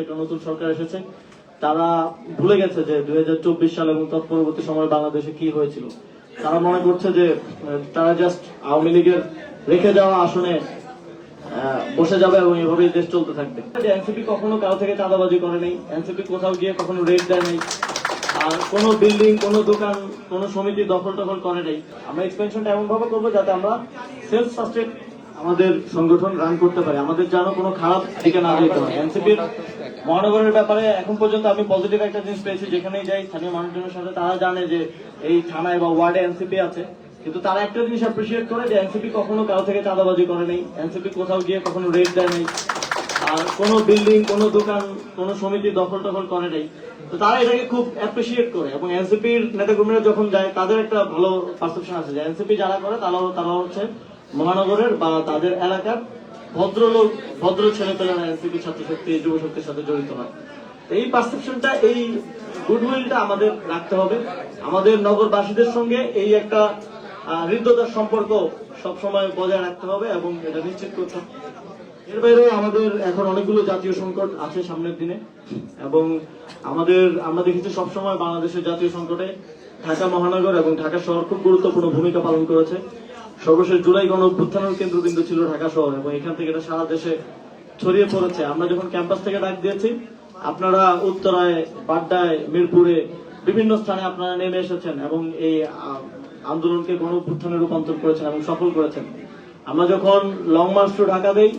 একটা নতুন সরকার এসেছে, তারা ভুলে গেছে যে 2024 সাল এবং তৎপরবর্তী সময়ে বাংলাদেশে কি হয়েছিল। তারা মনে করছে যে তারা জাস্ট আওয়ামী লীগের রেখে যাওয়া আসনে বসে যাবে এবং এভাবেই দেশ চলতে থাকবে। এনসিপি কখনো কারো থেকে চাঁদাবাজি করে নেই, এনসিপি কোথাও গিয়ে কখনো রেড দেয় নাই, আর কোনো বিল্ডিং, কোনো দোকান, কোনো সমিতি দখল টখল করে নেই। আমরা এক্সপেনশনটা এমন ভাবে করবো যাতে আমরা সেলফ সাস্টেন আমাদের সংগঠন রান করতে পারি, আমাদের যেন কোনো খারাপ দিকে না যেতে হয়। এনসিপির মহানগরের ব্যাপারে এখন পর্যন্ত আমি পজিটিভ একটা জিনিস পেয়েছি, যেখানেই যাই স্থানীয় মানুষজনের সাথে তারা জানে যে এই থানায় বা ওয়ার্ডে এনসিপি আছে, কিন্তু তারা একটা জিনিস অ্যাপ্রিসিয়েট করে যে এনসিপি কখনো কারো থেকে চাঁদাবাজি করে নেই, এনসিপি কোথাও গিয়ে কখনো রেড দেয় নেই, আর কোনো বিল্ডিং, কোনো দোকান, কোনো সমিতি দখল টখল করে নেই। তো তারা এটাকে খুব অ্যাপ্রিসিয়েট করে এবং এনসিপির নেতাকর্মীরা যখন যায় তাদের একটা ভালো পারসেপশন আছে যে এনসিপি যারা করে তারা হচ্ছে মহানগরের বা তাদের এলাকার ভদ্রলোক, ভদ্র ছেলেপেলেরা এনসিপি ছাত্রশক্তি, যুবশক্তির সাথে জড়িত হয়। এই পারসেপশনটা, এই গুডউইলটা আমাদের রাখতে হবে। আমাদের নগরবাসীদের সঙ্গে এই একটা হৃদ্যতার সম্পর্ক সবসময় বজায় রাখতে হবে এবং এটা নিশ্চিত করতে হবে। এর বাইরে আমাদের এখন অনেকগুলো জাতীয় সংকট আছে সামনের দিনে, এবং আমরা দেখেছি সবসময় বাংলাদেশের জাতীয় সংকটে ঢাকা মহানগর এবং ঢাকা শহর খুব গুরুত্বপূর্ণ ভূমিকা পালন করেছে। সর্বশেষ জুলাই গণ অভ্যুত্থানের কেন্দ্রবিন্দু ছিল ঢাকা শহর এবং এখান থেকে এটা সারা দেশে ছড়িয়ে পড়েছে। আমরা যখন ক্যাম্পাস থেকে ডাক দিয়েছি, আপনারা উত্তরায়, বাড্ডায়, মিরপুরে বিভিন্ন স্থানে আপনারা নেমে এসেছেন এবং এই আন্দোলনকে গণ অভ্যুত্থানে রূপান্তর করেছেন এবং সফল করেছেন। আমরা যখন লং মার্চ টু ঢাকা দেই,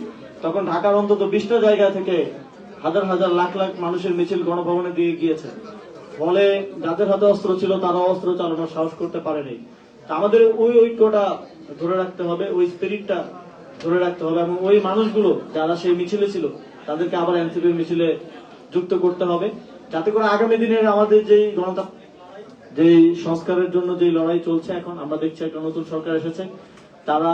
তখন ঢাকার অন্তত 20টা জায়গা থেকে হাজার হাজার লাখ লাখ মানুষের মিছিল গণভবনে দিয়ে গিয়েছে। ফলে যাদের হাতে অস্ত্র ছিল তারা অস্ত্র চালানোর সাহস করতে পারেনি। আমাদের ওই ঐক্যটা ধরে রাখতে হবে, ওই স্পিরিটটা ধরে রাখতে হবে এবং ওই মানুষগুলো যারা সেই মিছিলে ছিল তাদেরকে আবার এনসিপির মিছিলে যুক্ত করতে হবে, যাতে করে আগামী দিনের আমাদের যেই সংস্কারের জন্য যে লড়াই চলছে, এখন আমরা দেখছি একটা নতুন সরকার এসেছে, তারা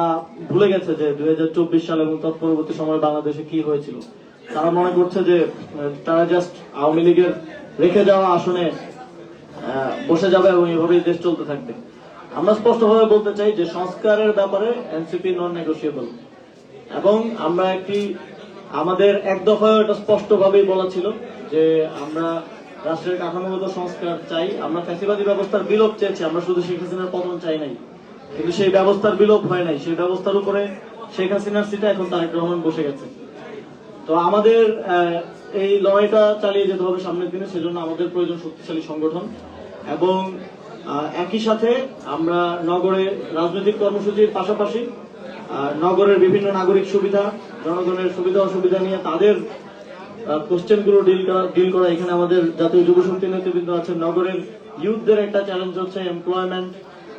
ভুলে গেছে যে 2024 সাল এবং তৎপরবর্তী সময়ে বাংলাদেশে কি হয়েছিল। তারা মনে করছে যে তারা জাস্ট আওয়ামী লীগের রেখে যাওয়া আসনে বসে যাবে এবং এভাবেই দেশ চলতে থাকবে। আমরা স্পষ্টভাবে বলতে চাই যে সংস্কারের ব্যাপারে এনসিপি নন নেগোসিয়েবল, এবং আমরা আমাদের এক দফায় এটা স্পষ্টভাবেই বলা ছিল যে আমরা রাষ্ট্রের কাঠামোগত সংস্কার চাই, আমরা ফ্যাসিবাদী ব্যবস্থার বিলোপ চেয়েছি, আমরা শুধু শেখ হাসিনার পতন চাই নাই। কিন্তু সেই ব্যবস্থার বিলোপ হয় নাই, সেই ব্যবস্থার উপরে শেখ হাসিনার সিটে এখন তারেক রহমান বসে গেছে। তো আমাদের এই লড়াইটা চালিয়ে যেতে হবে সামনের দিনে, সেজন্য আমাদের প্রয়োজন শক্তিশালী সংগঠন। এবং একই সাথে আমরা নগরে রাজনৈতিক কর্মসূচির পাশাপাশি নগরের বিভিন্ন নাগরিক সুবিধা, জনগণের সুবিধা অসুবিধা নিয়ে তাদের কোশ্চেনগুলো ডিল করা। এখানে আমাদের জাতীয় যুবশক্তি নেতৃবৃন্দ আছে, নগরের ইউথদের একটা চ্যালেঞ্জ হচ্ছে এমপ্লয়মেন্ট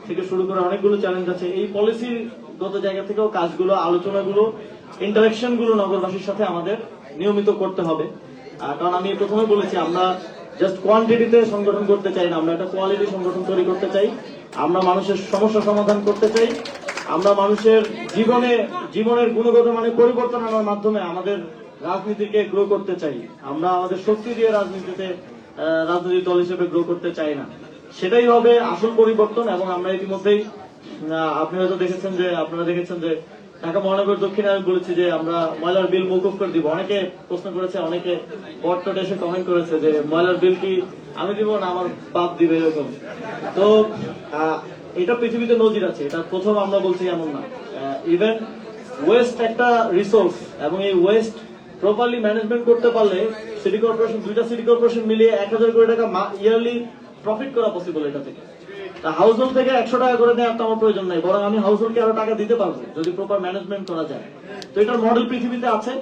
থেকে শুরু করে অনেকগুলো চ্যালেঞ্জ আছে। এই পলিসিগত জায়গা থেকেও কাজগুলো, আলোচনাগুলো, ইন্টারাকশন গুলো নগরবাসীর সাথে আমাদের নিয়মিত করতে হবে। কারণ আমি প্রথমে বলেছি, আমরা জাস্ট কোয়ান্টিটিতে সংগঠন করতে চাই না, আমরা একটা কোয়ালিটি সংগঠন তৈরি করতে চাই। আমরা মানুষের সমস্যা সমাধান করতে চাই, আমরা মানুষের জীবনের গুণগত মানে পরিবর্তন আনার মাধ্যমে আমাদের রাজনীতিকে গ্রো করতে চাই। আমরা আমাদের শক্তি দিয়ে রাজনৈতিক দল হিসেবে গ্রো করতে চাই না। সেটাই হবে আসল পরিবর্তন। এবং আমরা ইতিমধ্যেই আপনারা দেখেছেন যে ঢাকা মহানগর দক্ষিণে আমি বলেছি যে আমরা ময়লার বিল মৌকুফ করে দিব। অনেকে প্রশ্ন করেছে, অনেকে বটটে এসে কমেন্ট করেছে যে ময়লার বিল কি আমি দিব না আমার বাপ দিবে, এরকম। তো এটা পৃথিবীতে নজির আছে, এটা প্রথম আমরা বলছি এমন না। ইভেন ওয়েস্ট একটা রিসোর্স, এবং এই ওয়েস্ট প্রপারলি ম্যানেজমেন্ট করতে পারলে সিটি কর্পোরেশন, 2টা সিটি কর্পোরেশন মিলিয়ে 1000 কোটি টাকা ইয়ারলি প্রফিট করা পসিবল এটা থেকে। হাউস হোল্ড থেকে 100 টাকা করে নেওয়ার তো আমার প্রয়োজন নাই, বরং আমি হাউস হোল্ডকে আরো টাকা দিতে পারবো যদি প্রপার ম্যানেজমেন্ট করা যায়। তো এটার মডেল পৃথিবীতে আছে।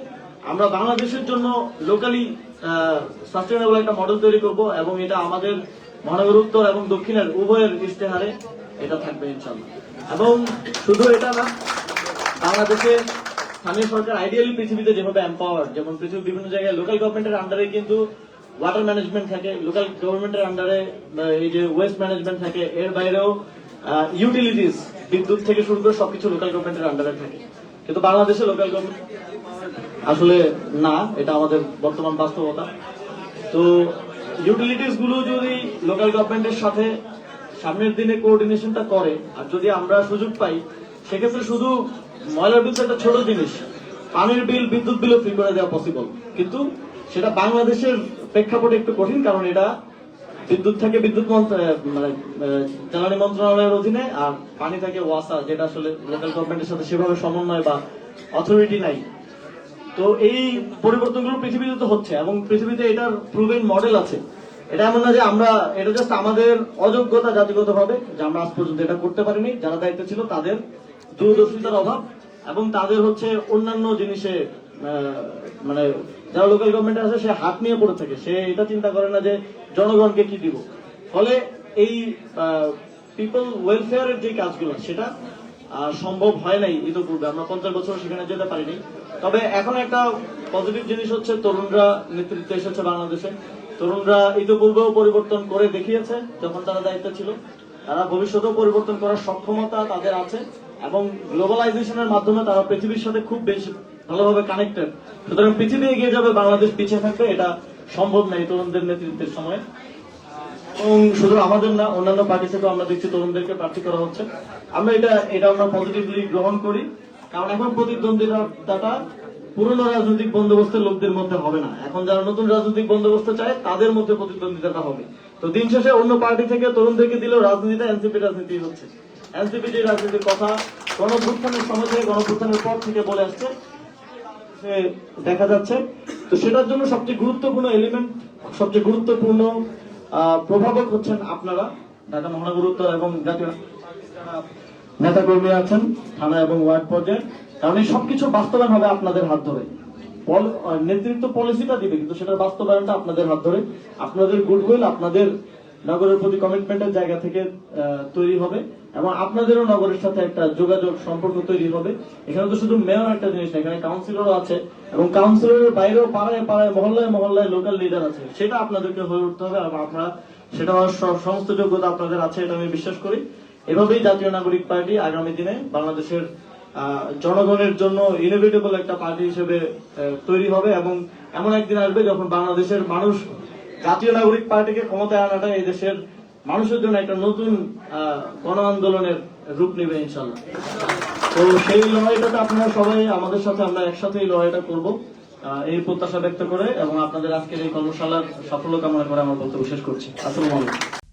আমরা বাংলাদেশের জন্য লোকালি সাস্টেনেবল একটা মডেল তৈরি করব, এবং এটা আমাদের মহানগর উত্তর এবং দক্ষিণের উভয়ের ইশতেহারে এটা থাকবে ইনশাআল্লাহ। এবং শুধু এটা না, বাংলাদেশে স্থানীয় সরকার আইডিয়ালি পৃথিবীতে যেভাবে এম্পাওয়ার্ড, যেমন পৃথিবীর বিভিন্ন জায়গায় লোকাল গভর্নমেন্টের আন্ডারে কিন্তু ওয়াটার ম্যানেজমেন্ট থাকে, লোকাল গভর্নমেন্টের আন্ডারে এই যে ওয়েস্ট ম্যানেজমেন্ট থাকে, এর বাইরেও ইউটিলিটিস, বিদ্যুৎ থেকে শুরু করে সবকিছু লোকাল গভর্নমেন্টের আন্ডারে থাকে। কিন্তু বাংলাদেশে লোকাল গভর্নমেন্ট আসলে না, এটা আমাদের বর্তমান বাস্তবতা। তো ইউটিলিটিস গুলো যদি লোকাল গভর্নমেন্টের সাথে সামনের দিনে কোঅর্ডিনেশনটা করে, আর যদি আমরা সুযোগ পাই, সেক্ষেত্রে শুধু ময়লার বিল একটা ছোট জিনিস, পানির বিল, বিদ্যুৎ বিলও ফ্রি করে দেওয়া পসিবল। কিন্তু সেটা বাংলাদেশের প্রেক্ষাপটে একটু কঠিন, কারণ এটা বিদ্যুৎ থাকে বিদ্যুৎ মানে জ্বালানি মন্ত্রণালয়ের অধীনে, আর পানি থাকে ওয়াসা, যেটা আসলে লোকাল গভর্নমেন্টের সাথে সেভাবে সমন্বয় বা অথরিটি নাই। তো এই পরিবর্তনগুলো পৃথিবীতে তো হচ্ছে, এবং পৃথিবীতে এটার প্রুভেন মডেল আছে। এটা এমন না যে আমরা, এটা জাস্ট আমাদের অযোগ্যতা জাতিগত ভাবে যে আমরা আজ পর্যন্ত এটা করতে পারিনি। যারা দায়িত্ব ছিল তাদের দূরদর্শিতার অভাব, এবং তাদের হচ্ছে অন্যান্য জিনিসে মানে যারা লোকাল গভর্নমেন্টে আছে সে হাত নিয়ে পড়ে থাকে, সে এটা চিন্তা করে না যে জনগণকে কি দিব। ফলে এই পিপল ওয়েলফেয়ারের যে কাজগুলো সেটা সম্ভব হয় নাই ইতিপূর্বে। আমরা 50 বছর সেখানে যেতে পারিনি। তবে এখন একটা পজিটিভ জিনিস হচ্ছে, তরুণরা নেতৃত্বে এসেছে বাংলাদেশে। তরুণরা ইতিপূর্বেও পরিবর্তন করে দেখিয়েছে যখন তারা দায়িত্ব ছিল, তারা ভবিষ্যতেও পরিবর্তন করার সক্ষমতা তাদের আছে, এবং গ্লোবালাইজেশনের মাধ্যমে তারা পৃথিবীর সাথে খুব বেশি ভালোভাবে কানেক্টেড। সুতরাং পৃথিবী এগিয়ে যাবে, বাংলাদেশ পিছিয়ে থাকবে, এটা সম্ভব না এই তরুণদের নেতৃত্বের সময়। এবং শুধু আমাদের না, অন্যান্য পার্টি থেকেও আমরা দেখছি তরুণদেরকে প্রার্থী করা হচ্ছে। আমরা এটা আমরা পজিটিভলি গ্রহণ করি, কারণ এখন প্রতিদ্বন্দ্বিতাটা পুরনো রাজনৈতিক বন্দোবস্তের লোকদের মধ্যে হবে না। এখন যারা নতুন রাজনৈতিক বন্দোবস্ত চায় তাদের মধ্যে প্রতিদ্বন্দ্বিতাটা হবে। তো দিন শেষে অন্য পার্টি থেকে তরুণদেরকে দিলেও রাজনীতিটা এনসিপি রাজনীতি হচ্ছে। এনসিপি যে রাজনীতির কথা গণভ্যুত্থানের সময় থেকে, গণভ্যুত্থানের পর থেকে বলে আসছে, দেখা যাচ্ছে। তো সেটার জন্য সবচেয়ে গুরুত্বপূর্ণ এলিমেন্ট, সবচেয়ে গুরুত্বপূর্ণ প্রভাবক হচ্ছেন আপনারা, ঢাকা মহানগর উত্তর এবং জাতীয় নেতা কর্মী আছেন থানা এবং ওয়ার্ড পর্যায়ে। কারণ এই সবকিছু বাস্তবায়ন হবে আপনাদের হাত ধরে। নেতৃত্ব পলিসিটা দিবে, কিন্তু সেটার বাস্তবায়নটা আপনাদের হাত ধরে। আপনাদের গুডউইল, আপনাদের নগরের প্রতি কমিটমেন্টের জায়গা থেকে তৈরি হবে, এবং আপনাদেরও নগরের সাথে একটা যোগাযোগ সম্পর্ক তৈরি হবে। এখানে তো শুধু মেয়র একটা জিনিস না, এখানে কাউন্সিলরও আছে, এবং কাউন্সিলরের বাইরেও পাড়ায় পাড়ায় মহল্লায় মহল্লায় লোকাল লিডার আছে। সেটা আপনাদেরকে হয়ে উঠতে হবে, এবং আপনারা সেটা সমস্ত যোগ্যতা আপনাদের আছে, এটা আমি বিশ্বাস করি। এভাবেই জাতীয় নাগরিক পার্টি আগামী দিনে বাংলাদেশের জনগণের জন্য ইনোভেটেবল একটা পার্টি হিসেবে তৈরি হবে, এবং এমন একদিন আসবে যখন বাংলাদেশের মানুষ জাতীয় নাগরিক পার্টিকে ক্ষমতায় আনাটা এই দেশের মানুষের জন্য একটা নতুন গণ আন্দোলনের রূপ নেবে ইনশাল্লাহ। তো সেই লড়াইটাতে আপনারা সবাই আমাদের সাথে, আমরা একসাথে এই লড়াইটা করবো, এই প্রত্যাশা ব্যক্ত করে এবং আপনাদের আজকের এই কর্মশালার সাফল্য কামনা করে আমার বক্তব্য শেষ করছি। আসসালামু আলাইকুম।